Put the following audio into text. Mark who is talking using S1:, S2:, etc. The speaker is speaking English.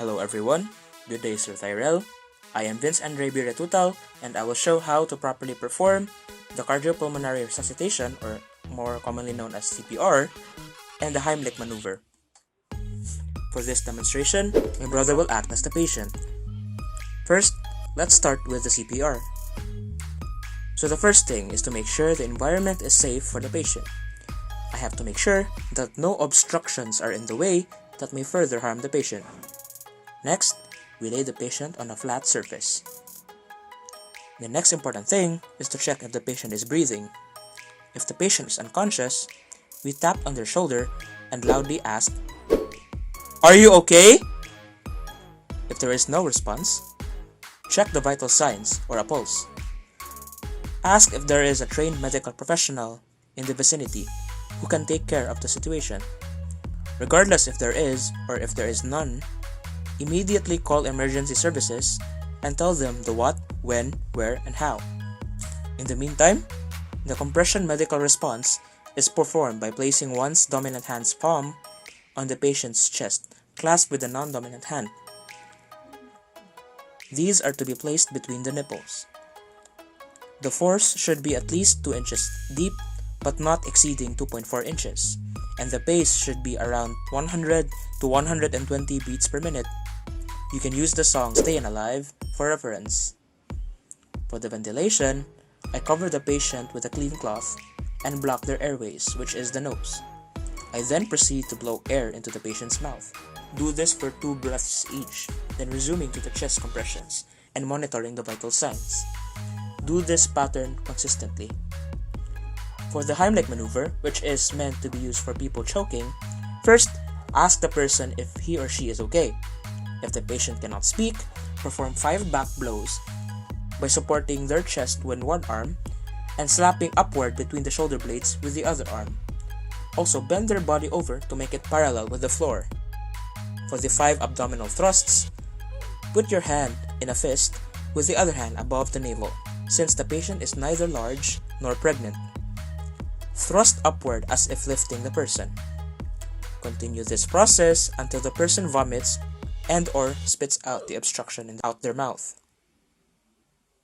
S1: Hello everyone, good day Sir Tyrell. I am Andrei Retutal and I will show how to properly perform the Cardiopulmonary Resuscitation, or more commonly known as CPR, and the Heimlich Maneuver. For this demonstration, my brother will act as the patient. First, let's start with the CPR. So the first thing is to make sure the environment is safe for the patient. I have to make sure that no obstructions are in the way that may further harm the patient. Next, we lay the patient on a flat surface. The next important thing is to check if the patient is breathing. If the patient is unconscious, we tap on their shoulder and loudly ask, "Are you okay?" If there is no response, check the vital signs or a pulse. Ask if there is a trained medical professional in the vicinity who can take care of the situation. Regardless if there is or if there is none, immediately call emergency services and tell them the what, when, where, and how. In the meantime, the compression medical response is performed by placing one's dominant hand's palm on the patient's chest, clasped with the non-dominant hand. These are to be placed between the nipples. The force should be at least 2 inches deep, but not exceeding 2.4 inches, and the pace should be around 100 to 120 beats per minute. You can use the song "Stayin' Alive" for reference. For the ventilation, I cover the patient with a clean cloth and block their airways, which is the nose. I then proceed to blow air into the patient's mouth. Do this for 2 breaths each, then resuming to the chest compressions and monitoring the vital signs. Do this pattern consistently. For the Heimlich Maneuver, which is meant to be used for people choking, first, ask the person if he or she is okay. If the patient cannot speak, perform 5 back blows by supporting their chest with one arm and slapping upward between the shoulder blades with the other arm. Also, bend their body over to make it parallel with the floor. For the 5 abdominal thrusts, put your hand in a fist with the other hand above the navel, since the patient is neither large nor pregnant. Thrust upward as if lifting the person. Continue this process until the person vomits and/or spits out the obstruction out their mouth.